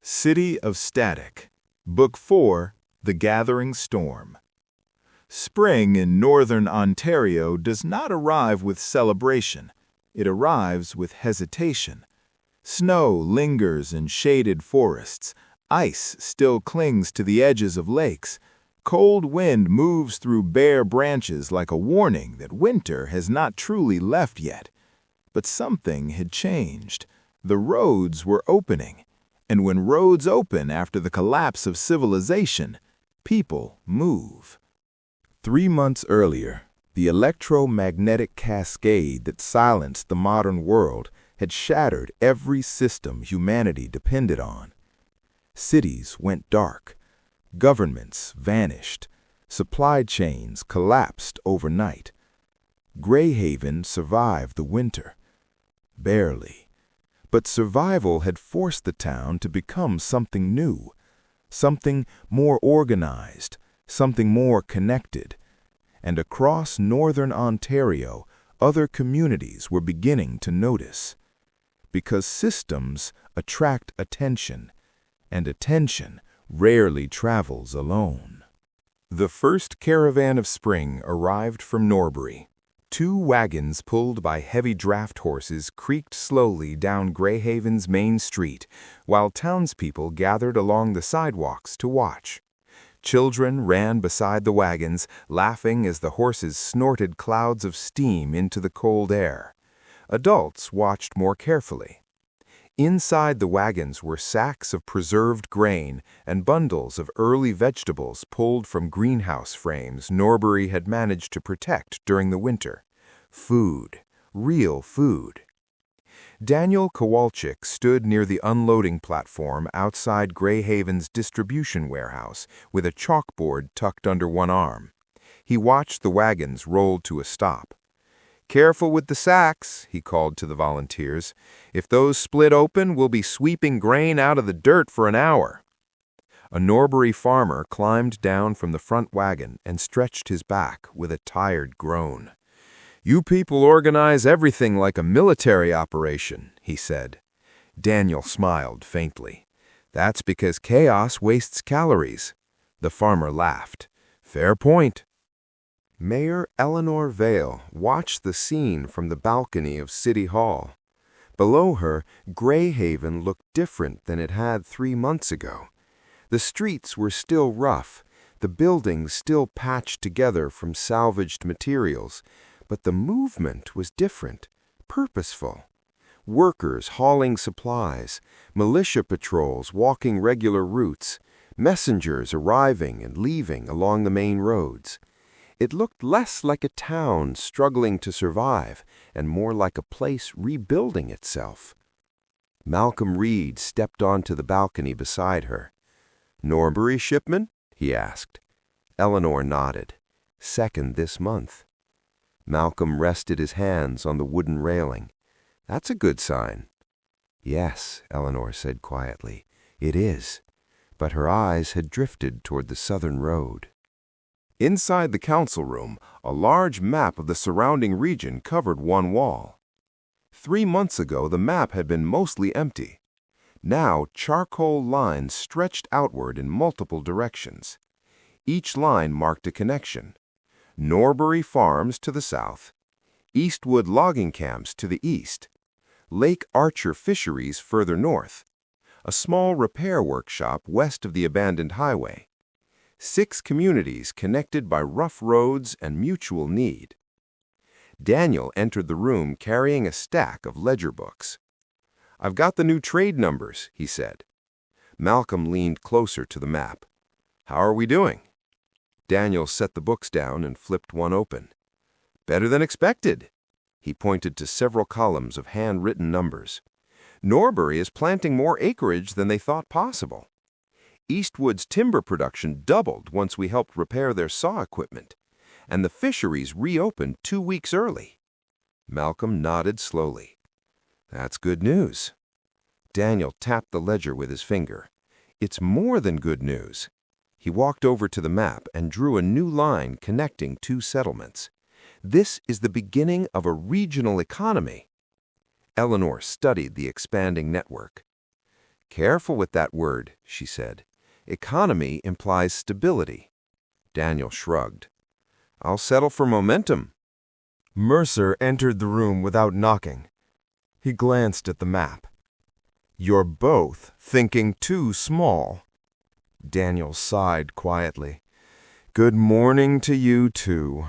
City of Static, Book 4, The Gathering Storm. Spring in northern Ontario does not arrive with celebration. It arrives with hesitation. Snow lingers in shaded forests. Ice still clings to the edges of lakes. Cold wind moves through bare branches like a warning that winter has not truly left yet. But something had changed. The roads were opening. And when roads open after the collapse of civilization, people move. 3 months earlier, the electromagnetic cascade that silenced the modern world had shattered every system humanity depended on. Cities went dark. Governments vanished. Supply chains collapsed overnight. Greyhaven survived the winter. Barely. But survival had forced the town to become something new, something more organized, something more connected. And across northern Ontario, other communities were beginning to notice. Because systems attract attention, and attention rarely travels alone. The first caravan of spring arrived from Norbury. 2 wagons pulled by heavy draft horses creaked slowly down Greyhaven's main street, while townspeople gathered along the sidewalks to watch. Children ran beside the wagons, laughing as the horses snorted clouds of steam into the cold air. Adults watched more carefully. Inside the wagons were sacks of preserved grain and bundles of early vegetables pulled from greenhouse frames Norbury had managed to protect during the winter. Food. Real food. Daniel Kowalczyk stood near the unloading platform outside Greyhaven's distribution warehouse with a chalkboard tucked under one arm. He watched the wagons roll to a stop. "Careful with the sacks," he called to the volunteers. "If those split open, we'll be sweeping grain out of the dirt for an hour." A Norbury farmer climbed down from the front wagon and stretched his back with a tired groan. "You people organize everything like a military operation," he said. Daniel smiled faintly. "That's because chaos wastes calories." The farmer laughed. "Fair point." Mayor Eleanor Vale watched the scene from the balcony of City Hall. Below her, Greyhaven looked different than it had 3 months ago. The streets were still rough, the buildings still patched together from salvaged materials, but the movement was different, purposeful. Workers hauling supplies, militia patrols walking regular routes, messengers arriving and leaving along the main roads. It looked less like a town struggling to survive and more like a place rebuilding itself. Malcolm Reed stepped onto the balcony beside her. "Norbury shipment?" he asked. Eleanor nodded. "Second this month." Malcolm rested his hands on the wooden railing. "That's a good sign." "Yes," Eleanor said quietly, "it is." But her eyes had drifted toward the southern road. Inside the council room, a large map of the surrounding region covered one wall. 3 months ago, the map had been mostly empty. Now, charcoal lines stretched outward in multiple directions. Each line marked a connection. Norbury Farms to the south, Eastwood logging camps to the east, Lake Archer fisheries further north, a small repair workshop west of the abandoned highway. 6 communities connected by rough roads and mutual need. Daniel entered the room carrying a stack of ledger books. "I've got the new trade numbers," he said. Malcolm leaned closer to the map. "How are we doing?" Daniel set the books down and flipped one open. "Better than expected." He pointed to several columns of handwritten numbers. "Norbury is planting more acreage than they thought possible. Eastwood's timber production doubled once we helped repair their saw equipment, and the fisheries reopened 2 weeks early." Malcolm nodded slowly. "That's good news." Daniel tapped the ledger with his finger. "It's more than good news." He walked over to the map and drew a new line connecting 2 settlements. "This is the beginning of a regional economy." Eleanor studied the expanding network. "Careful with that word," she said. "Economy implies stability." Daniel shrugged. "I'll settle for momentum." Mercer entered the room without knocking. He glanced at the map. "You're both thinking too small." Daniel sighed quietly. "Good morning to you, too."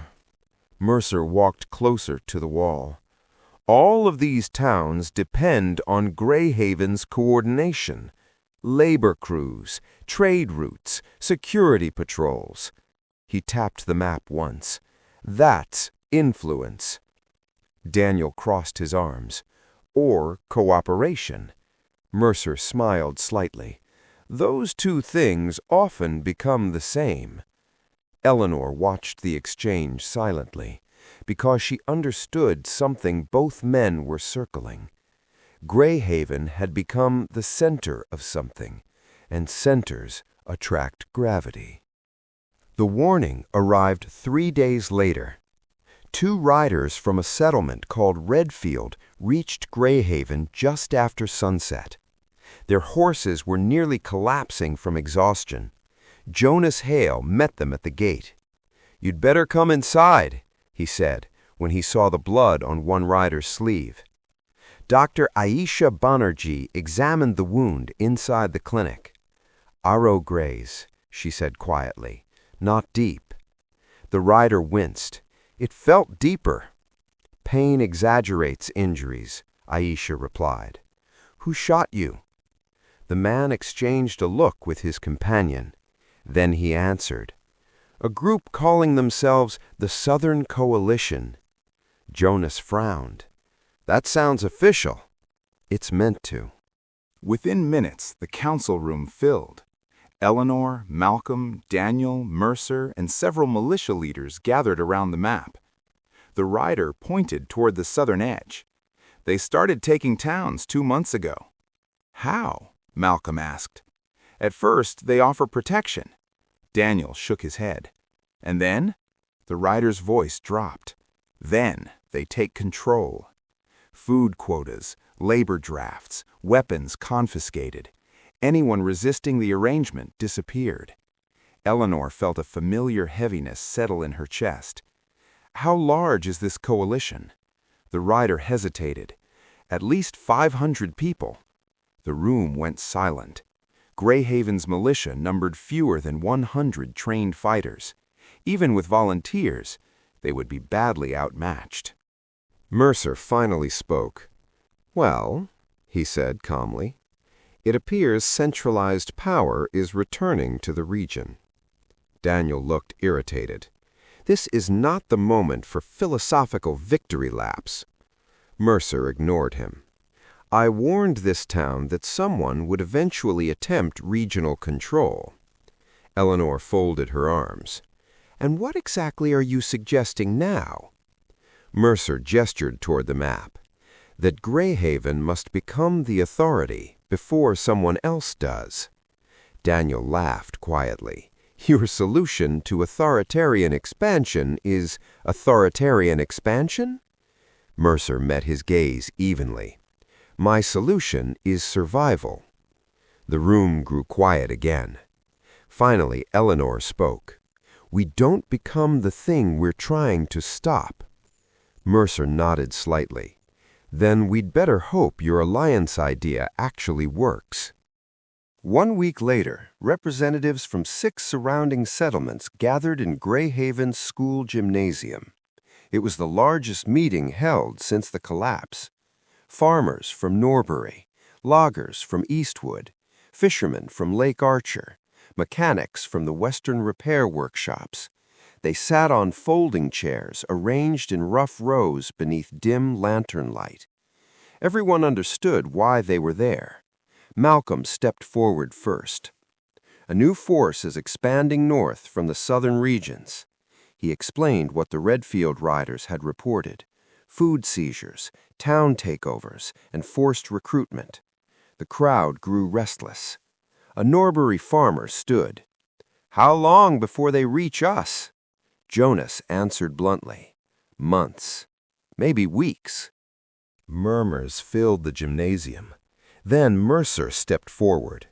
Mercer walked closer to the wall. "All of these towns depend on Greyhaven's coordination. Labor crews, trade routes, security patrols." He tapped the map once. "That's influence." Daniel crossed his arms. "Or cooperation." Mercer smiled slightly. "Those two things often become the same." Eleanor watched the exchange silently, because she understood something both men were circling. Greyhaven had become the center of something, and centers attract gravity. The warning arrived 3 days later. 2 riders from a settlement called Redfield reached Greyhaven just after sunset. Their horses were nearly collapsing from exhaustion. Jonas Hale met them at the gate. "You'd better come inside," he said when he saw the blood on one rider's sleeve. Dr. Aisha Banerjee examined the wound inside the clinic. "Arrow graze," she said quietly. "Not deep." The rider winced. "It felt deeper." "Pain exaggerates injuries," Aisha replied. "Who shot you?" The man exchanged a look with his companion. Then he answered, "A group calling themselves the Southern Coalition." Jonas frowned. "That sounds official." "It's meant to." Within minutes, the council room filled. Eleanor, Malcolm, Daniel, Mercer, and several militia leaders gathered around the map. The rider pointed toward the southern edge. "They started taking towns 2 months ago." "How?" Malcolm asked. "At first, they offer protection." Daniel shook his head. "And then?" The rider's voice dropped. "Then they take control. Food quotas, labor drafts, weapons confiscated. Anyone resisting the arrangement disappeared." Eleanor felt a familiar heaviness settle in her chest. "How large is this coalition?" The rider hesitated. "At least 500 people." The room went silent. Greyhaven's militia numbered fewer than 100 trained fighters. Even with volunteers, they would be badly outmatched. Mercer finally spoke. "Well," he said calmly, "it appears centralized power is returning to the region." Daniel looked irritated. "This is not the moment for philosophical victory laps." Mercer ignored him. "I warned this town that someone would eventually attempt regional control." Eleanor folded her arms. "And what exactly are you suggesting now?" Mercer gestured toward the map. "That Greyhaven must become the authority before someone else does." Daniel laughed quietly. "Your solution to authoritarian expansion is authoritarian expansion?" Mercer met his gaze evenly. "My solution is survival." The room grew quiet again. Finally, Eleanor spoke. "We don't become the thing we're trying to stop." Mercer nodded slightly. "Then we'd better hope your alliance idea actually works." 1 week later, representatives from 6 surrounding settlements gathered in Greyhaven's school gymnasium. It was the largest meeting held since the collapse. Farmers from Norbury, loggers from Eastwood, fishermen from Lake Archer, mechanics from the Western repair workshops. They sat on folding chairs arranged in rough rows beneath dim lantern light. Everyone understood why they were there. Malcolm stepped forward first. "A new force is expanding north from the southern regions." He explained what the Redfield riders had reported: food seizures, town takeovers, and forced recruitment. The crowd grew restless. A Norbury farmer stood. "How long before they reach us?" Jonas answered bluntly. "Months. Maybe weeks." Murmurs filled the gymnasium. Then Mercer stepped forward.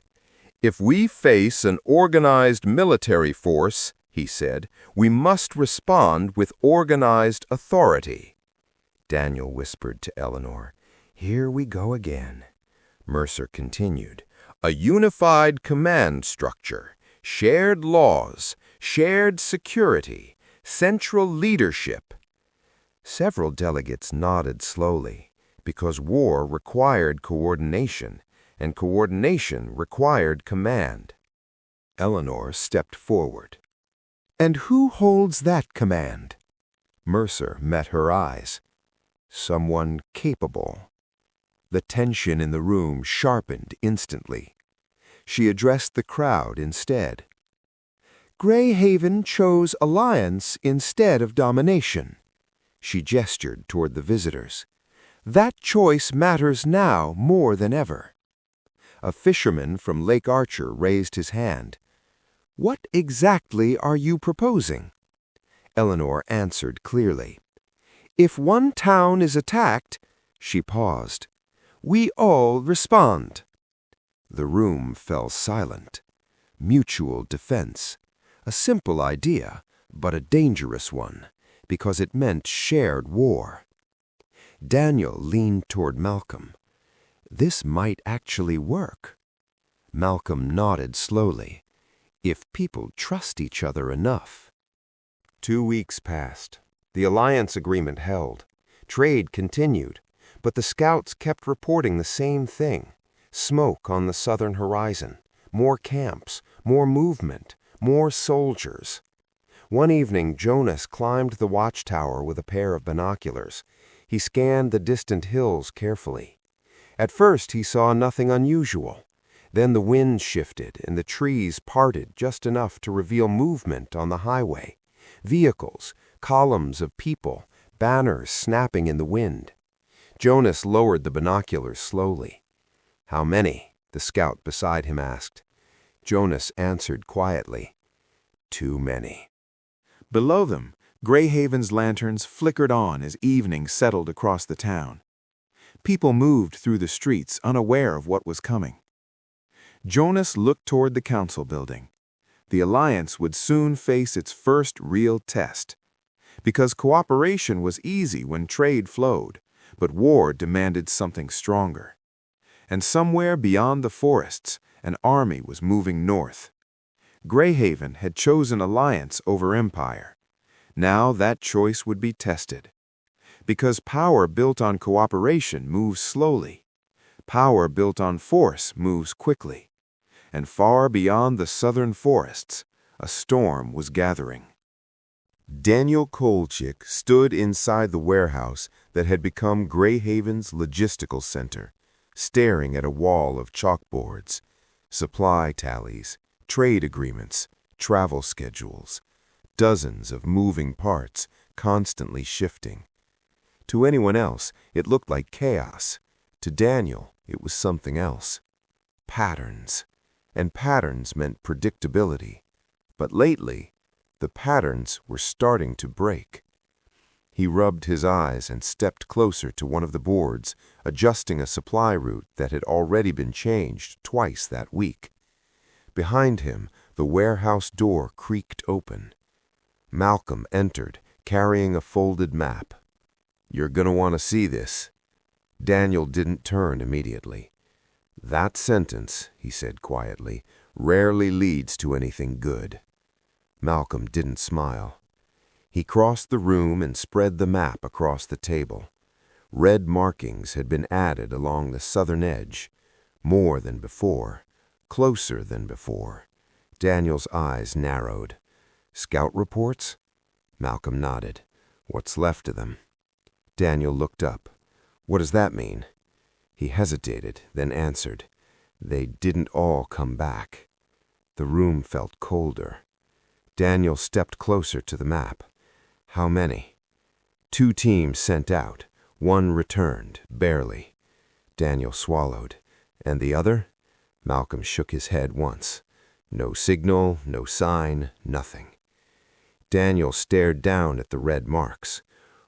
"If we face an organized military force," he said, "we must respond with organized authority." Daniel whispered to Eleanor, "Here we go again." Mercer continued, "A unified command structure, shared laws, shared security, central leadership." Several delegates nodded slowly, because war required coordination, and coordination required command. Eleanor stepped forward. "And who holds that command?" Mercer met her eyes. "Someone capable." The tension in the room sharpened instantly. She addressed the crowd instead. "Greyhaven chose alliance instead of domination." She gestured toward the visitors. "That choice matters now more than ever." A fisherman from Lake Archer raised his hand. "What exactly are you proposing?" Eleanor answered clearly. "If one town is attacked," she paused, "we all respond." The room fell silent. Mutual defense. A simple idea, but a dangerous one, because it meant shared war. Daniel leaned toward Malcolm. This might actually work. Malcolm nodded slowly. If people trust each other enough. 2 weeks passed. The alliance agreement held. Trade continued, but the scouts kept reporting the same thing. Smoke on the southern horizon, more camps, more movement, more soldiers. One evening, Jonas climbed the watchtower with a pair of binoculars. He scanned the distant hills carefully. At first, he saw nothing unusual. Then the wind shifted and the trees parted just enough to reveal movement on the highway. Vehicles, columns of people, banners snapping in the wind. Jonas lowered the binoculars slowly. "How many?" the scout beside him asked. Jonas answered quietly, "Too many." Below them, Greyhaven's lanterns flickered on as evening settled across the town. People moved through the streets unaware of what was coming. Jonas looked toward the council building. The alliance would soon face its first real test. Because cooperation was easy when trade flowed, but war demanded something stronger. And somewhere beyond the forests, an army was moving north. Greyhaven had chosen alliance over empire. Now that choice would be tested. Because power built on cooperation moves slowly. Power built on force moves quickly. And far beyond the southern forests, a storm was gathering. Daniel Kolchik stood inside the warehouse that had become Greyhaven's logistical center, staring at a wall of chalkboards, supply tallies, trade agreements, travel schedules, dozens of moving parts constantly shifting. To anyone else, it looked like chaos. To Daniel, it was something else. Patterns. And patterns meant predictability. But lately, the patterns were starting to break. He rubbed his eyes and stepped closer to one of the boards, adjusting a supply route that had already been changed twice that week. Behind him, the warehouse door creaked open. Malcolm entered, carrying a folded map. "You're gonna want to see this." Daniel didn't turn immediately. "That sentence," he said quietly, "rarely leads to anything good." Malcolm didn't smile. He crossed the room and spread the map across the table. Red markings had been added along the southern edge. More than before. Closer than before. Daniel's eyes narrowed. "Scout reports?" Malcolm nodded. "What's left of them?" Daniel looked up. "What does that mean?" He hesitated, then answered. "They didn't all come back." The room felt colder. Daniel stepped closer to the map. "How many?" "2 teams sent out. 1 returned, barely." Daniel swallowed. "And the other?" Malcolm shook his head once. No signal, no sign, nothing. Daniel stared down at the red marks.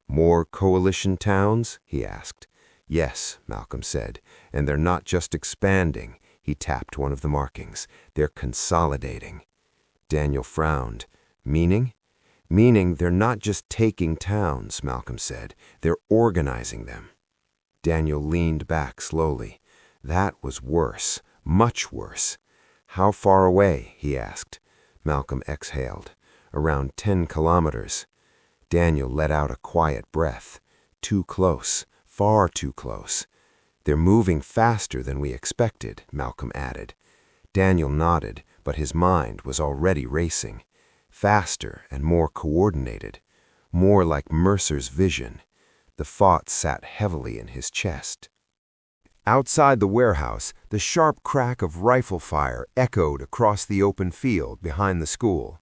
"More coalition towns?" he asked. Yes, Malcolm said, and they're not just expanding. He tapped one of the markings. They're consolidating. Daniel frowned. Meaning? Meaning they're not just taking towns, Malcolm said. They're organizing them. Daniel leaned back slowly. That was worse, much worse. How far away? He asked. Malcolm exhaled. Around 10 kilometers. Daniel let out a quiet breath. Too close, far too close. They're moving faster than we expected, Malcolm added. Daniel nodded, but his mind was already racing. Faster and more coordinated. More like Mercer's vision. The thought sat heavily in his chest. Outside the warehouse, the sharp crack of rifle fire echoed across the open field behind the school.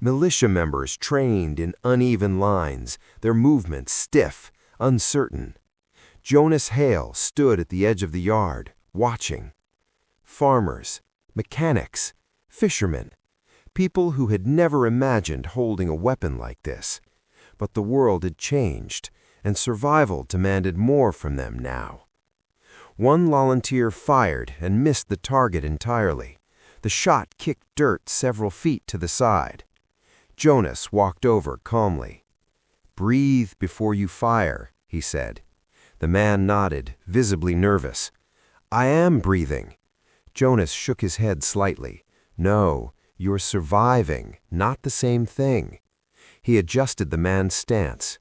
Militia members trained in uneven lines, their movements stiff, uncertain. Jonas Hale stood at the edge of the yard, watching. Farmers, mechanics, fishermen, people who had never imagined holding a weapon like this. But the world had changed, and survival demanded more from them now. One volunteer fired and missed the target entirely. The shot kicked dirt several feet to the side. Jonas walked over calmly. "Breathe before you fire," he said. The man nodded, visibly nervous. "I am breathing." Jonas shook his head slightly. "No, you're surviving, not the same thing." He adjusted the man's stance.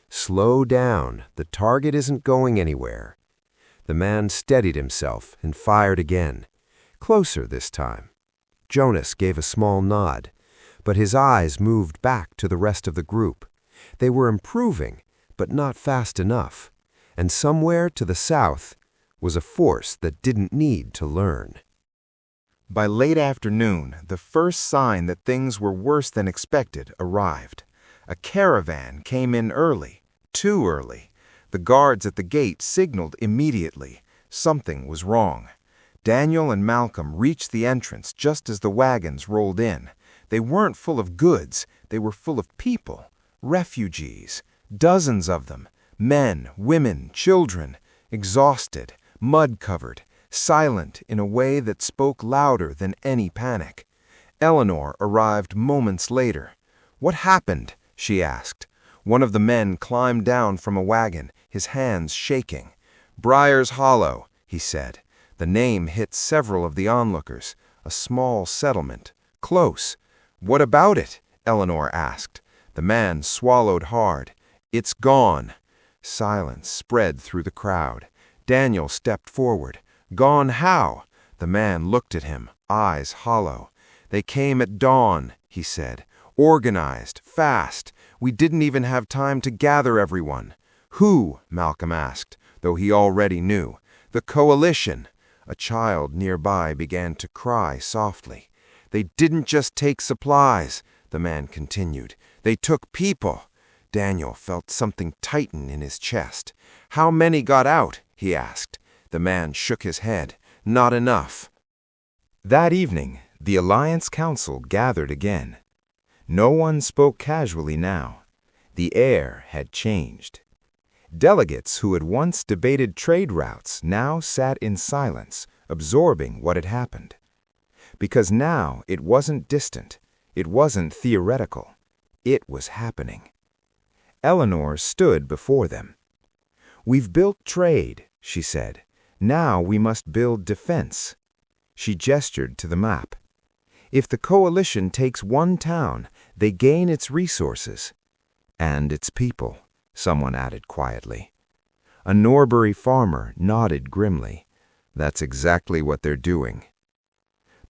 "Slow down. The target isn't going anywhere." The man steadied himself and fired again. Closer this time. Jonas gave a small nod, but his eyes moved back to the rest of the group. They were improving, but not fast enough. And somewhere to the south was a force that didn't need to learn. By late afternoon, the first sign that things were worse than expected arrived. A caravan came in early, too early. The guards at the gate signaled immediately. Something was wrong. Daniel and Malcolm reached the entrance just as the wagons rolled in. They weren't full of goods. They were full of people, refugees, dozens of them, men, women, children, exhausted, mud-covered, silent in a way that spoke louder than any panic. Eleanor arrived moments later. "What happened?" she asked. One of the men climbed down from a wagon, his hands shaking. "Briar's Hollow," he said. The name hit several of the onlookers. A small settlement. Close. "What about it?" Eleanor asked. The man swallowed hard. "It's gone." Silence spread through the crowd. Daniel stepped forward. "Gone how?" The man looked at him, eyes hollow. "They came at dawn," he said. "Organized, fast. We didn't even have time to gather everyone." "Who?" Malcolm asked, though he already knew. "The coalition." A child nearby began to cry softly. "They didn't just take supplies," the man continued. "They took people." Daniel felt something tighten in his chest. "How many got out?" he asked. The man shook his head. "Not enough." That evening, the Alliance Council gathered again. No one spoke casually now. The air had changed. Delegates who had once debated trade routes now sat in silence, absorbing what had happened. Because now it wasn't distant, it wasn't theoretical, it was happening. Eleanor stood before them. "We've built trade," she said. "Now we must build defense." She gestured to the map. "If the coalition takes one town, they gain its resources." "And its people," someone added quietly. A Norbury farmer nodded grimly. "That's exactly what they're doing."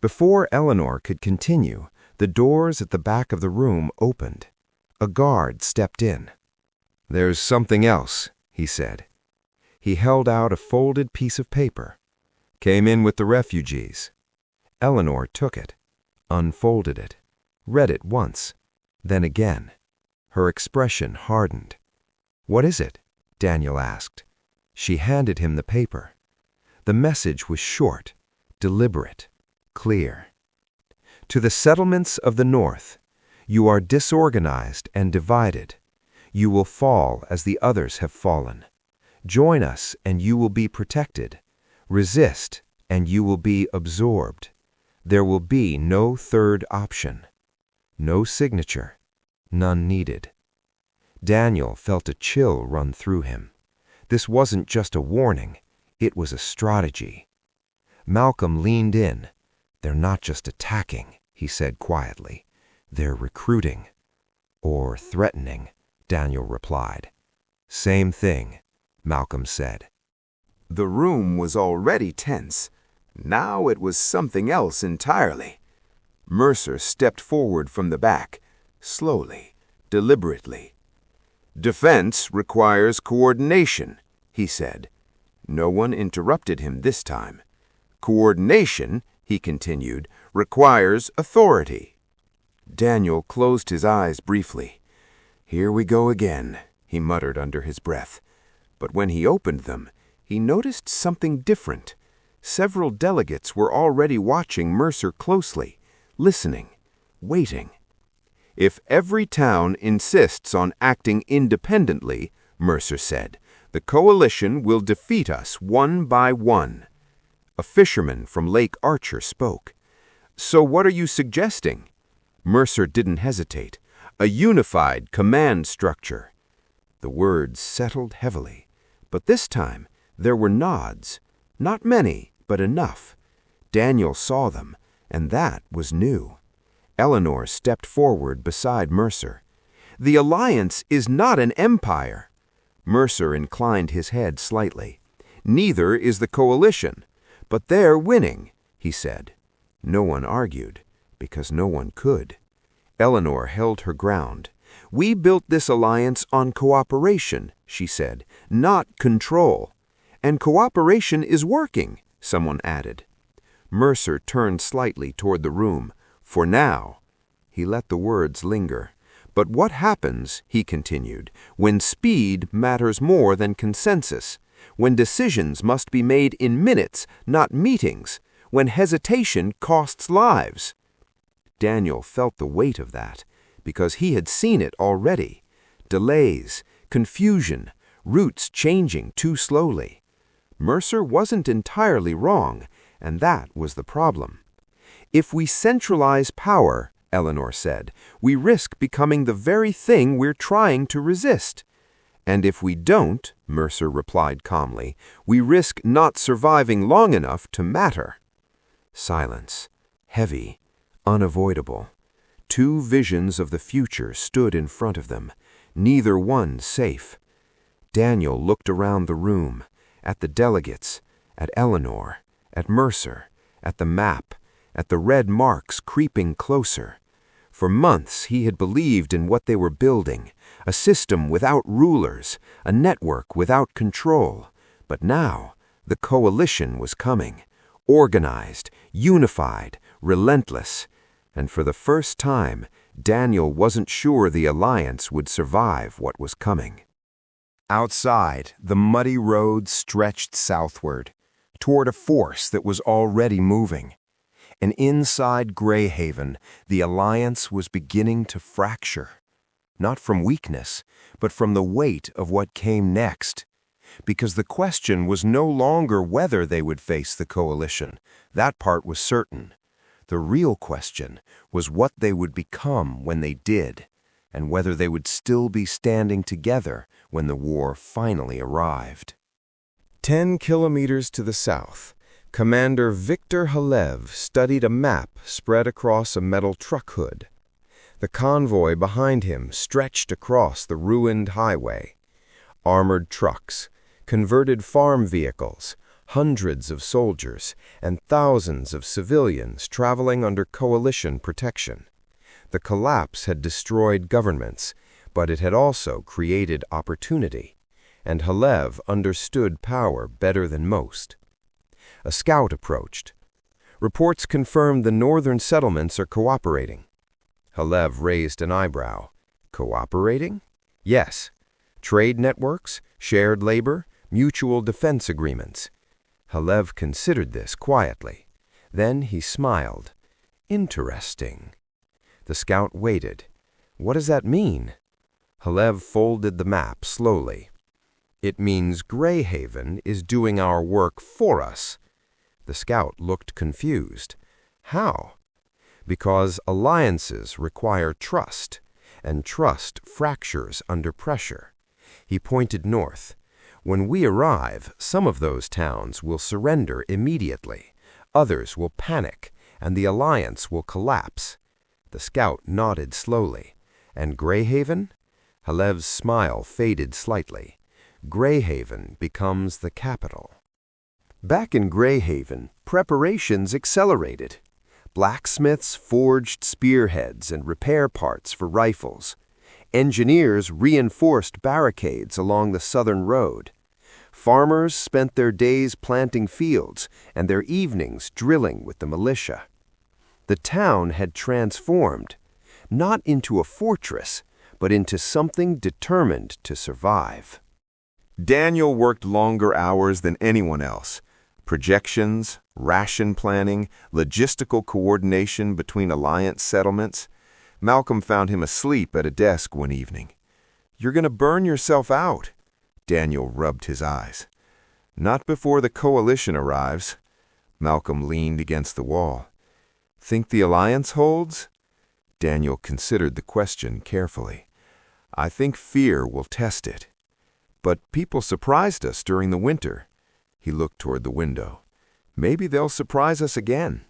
Before Eleanor could continue, the doors at the back of the room opened. A guard stepped in. "There's something else," he said. He held out a folded piece of paper. "Came in with the refugees." Eleanor took it, unfolded it, read it once, then again. Her expression hardened. "What is it?" Daniel asked. She handed him the paper. The message was short, deliberate, clear. "To the settlements of the North, you are disorganized and divided. You will fall as the others have fallen. Join us and you will be protected. Resist and you will be absorbed. There will be no third option. No signature. None needed. Daniel felt a chill run through him. This wasn't just a warning. It was a strategy. Malcolm leaned in. "They're not just attacking," he said quietly. "They're recruiting." "Or threatening," Daniel replied. "Same thing," Malcolm said. The room was already tense. Now it was something else entirely. Mercer stepped forward from the back, slowly, deliberately. "Defense requires coordination," he said. No one interrupted him this time. "Coordination," he continued, "requires authority." Daniel closed his eyes briefly. "Here we go again," he muttered under his breath. But when he opened them, he noticed something different. Several delegates were already watching Mercer closely, listening, waiting. "If every town insists on acting independently," Mercer said, "the coalition will defeat us one by one." A fisherman from Lake Archer spoke. "So what are you suggesting?" Mercer didn't hesitate. "A unified command structure." The words settled heavily, but this time there were nods. Not many, but enough. Daniel saw them, and that was new. Eleanor stepped forward beside Mercer. "The Alliance is not an empire." Mercer inclined his head slightly. "Neither is the coalition. But they're winning," he said. No one argued, because no one could. Eleanor held her ground. "We built this alliance on cooperation," she said, "not control. And cooperation is working," someone added. Mercer turned slightly toward the room. "For now." He let the words linger. "But what happens," he continued, "when speed matters more than consensus? When decisions must be made in minutes, not meetings? When hesitation costs lives?" Daniel felt the weight of that, because he had seen it already. Delays, confusion, routes changing too slowly. Mercer wasn't entirely wrong, and that was the problem. "If we centralize power," Eleanor said, "we risk becoming the very thing we're trying to resist." "And if we don't," Mercer replied calmly, "we risk not surviving long enough to matter." Silence, heavy, unavoidable. Two visions of the future stood in front of them, neither one safe. Daniel looked around the room, at the delegates, at Eleanor, at Mercer, at the map, at the red marks creeping closer. For months he had believed in what they were building, a system without rulers, a network without control. But now the coalition was coming, organized, unified, relentless. And for the first time, Daniel wasn't sure the alliance would survive what was coming. Outside, the muddy road stretched southward, toward a force that was already moving. And inside Greyhaven, the alliance was beginning to fracture. Not from weakness, but from the weight of what came next. Because the question was no longer whether they would face the coalition. That part was certain. The real question was what they would become when they did, and whether they would still be standing together when the war finally arrived. 10 kilometers to the south, Commander Victor Halev studied a map spread across a metal truck hood. The convoy behind him stretched across the ruined highway. Armored trucks, converted farm vehicles, hundreds of soldiers, and thousands of civilians traveling under coalition protection. The collapse had destroyed governments, but it had also created opportunity, and Halev understood power better than most. A scout approached. Reports confirmed the northern settlements are cooperating. Halev raised an eyebrow. Cooperating? Yes. Trade networks, shared labor, mutual defense agreements. Halev considered this quietly. Then he smiled. Interesting. The scout waited. What does that mean? Halev folded the map slowly. It means Greyhaven is doing our work for us. The scout looked confused. How? Because alliances require trust, and trust fractures under pressure. He pointed north. When we arrive, some of those towns will surrender immediately. Others will panic, and the alliance will collapse. The scout nodded slowly. And Greyhaven? Halev's smile faded slightly. Greyhaven becomes the capital. Back in Greyhaven, preparations accelerated. Blacksmiths forged spearheads and repair parts for rifles. Engineers reinforced barricades along the southern road. Farmers spent their days planting fields and their evenings drilling with the militia. The town had transformed, not into a fortress, but into something determined to survive. Daniel worked longer hours than anyone else. Projections, ration planning, logistical coordination between alliance settlements. Malcolm found him asleep at a desk one evening. "You're going to burn yourself out." Daniel rubbed his eyes. "Not before the coalition arrives." Malcolm leaned against the wall. "Think the alliance holds?" Daniel considered the question carefully. "I think fear will test it. But people surprised us during the winter." He looked toward the window. "Maybe they'll surprise us again."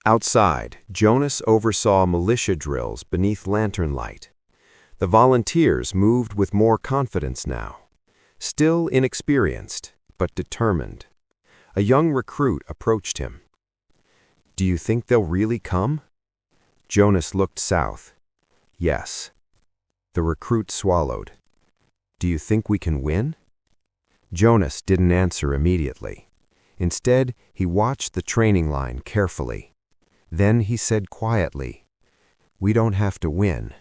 Outside, Jonas oversaw militia drills beneath lantern light. The volunteers moved with more confidence now. Still inexperienced, but determined. A young recruit approached him. "Do you think they'll really come?" Jonas looked south. "Yes." The recruit swallowed. "Do you think we can win?" Jonas didn't answer immediately. Instead, he watched the training line carefully. Then he said quietly, "We don't have to win.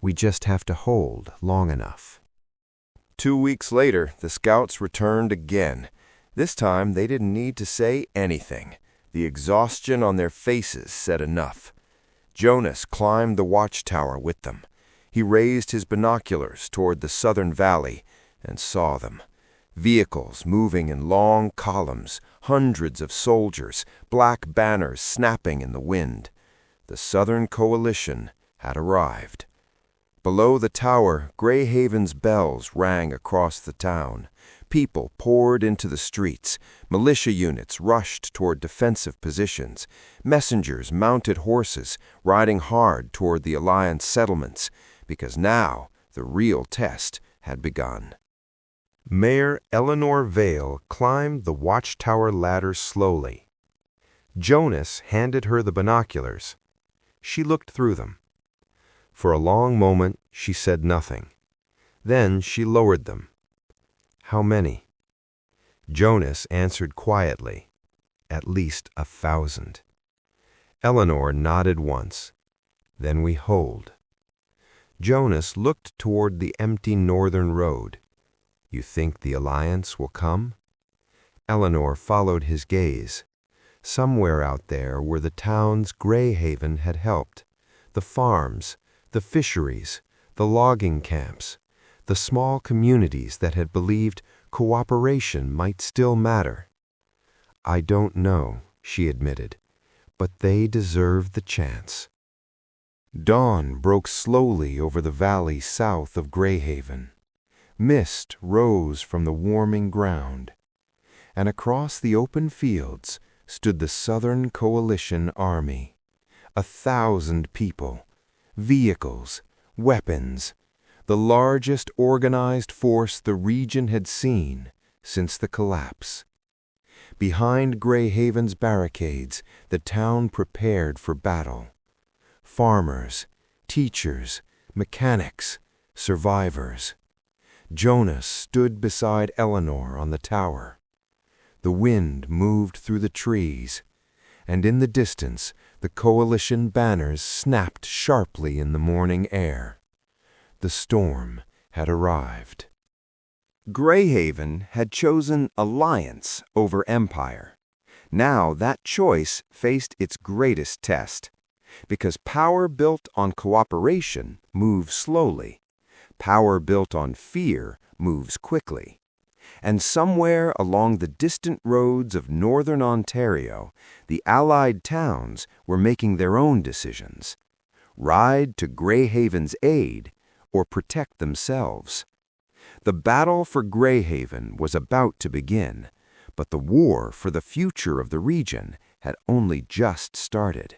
We just have to hold long enough." 2 weeks later, the scouts returned again. This time, they didn't need to say anything. The exhaustion on their faces said enough. Jonas climbed the watchtower with them. He raised his binoculars toward the southern valley and saw them. Vehicles moving in long columns, hundreds of soldiers, black banners snapping in the wind. The Southern Coalition had arrived. Below the tower, Greyhaven's bells rang across the town. People poured into the streets. Militia units rushed toward defensive positions. Messengers mounted horses, riding hard toward the alliance settlements, because now the real test had begun. Mayor Eleanor Vale climbed the watchtower ladder slowly. Jonas handed her the binoculars. She looked through them. For a long moment, she said nothing. Then she lowered them. "How many?" Jonas answered quietly, "At least 1,000. Eleanor nodded once. "Then we hold." Jonas looked toward the empty northern road. "You think the alliance will come?" Eleanor followed his gaze. Somewhere out there were the towns Greyhaven had helped, the farms, the fisheries, the logging camps, the small communities that had believed cooperation might still matter. "I don't know," she admitted, "but they deserve the chance." Dawn broke slowly over the valley south of Greyhaven. Mist rose from the warming ground, and across the open fields stood the Southern Coalition Army. 1,000 people, vehicles, weapons, the largest organized force the region had seen since the collapse. Behind Greyhaven's barricades, the town prepared for battle. Farmers, teachers, mechanics, survivors. Jonas stood beside Eleanor on the tower. The wind moved through the trees, and in the distance the coalition banners snapped sharply in the morning air. The storm had arrived. Greyhaven had chosen alliance over empire. Now that choice faced its greatest test, because power built on cooperation moves slowly. Power built on fear moves quickly. And somewhere along the distant roads of northern Ontario, the Allied towns were making their own decisions. Ride to Greyhaven's aid or protect themselves. The battle for Greyhaven was about to begin, but the war for the future of the region had only just started.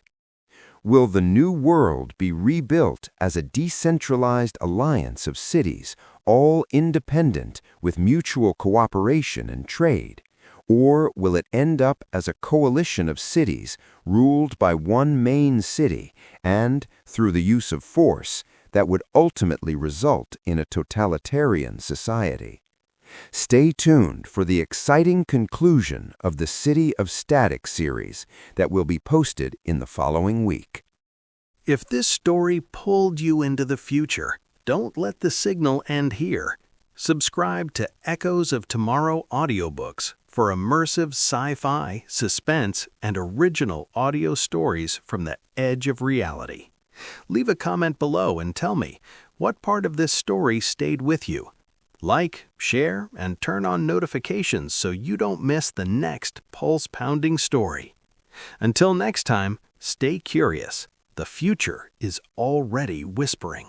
Will the new world be rebuilt as a decentralized alliance of cities, all independent with mutual cooperation and trade? Or will it end up as a coalition of cities ruled by one main city and, through the use of force, that would ultimately result in a totalitarian society? Stay tuned for the exciting conclusion of the City of Static series that will be posted in the following week. If this story pulled you into the future, don't let the signal end here. Subscribe to Echoes of Tomorrow audiobooks for immersive sci-fi, suspense, and original audio stories from the edge of reality. Leave a comment below and tell me, what part of this story stayed with you? Like, share, and turn on notifications so you don't miss the next pulse-pounding story. Until next time, stay curious. The future is already whispering.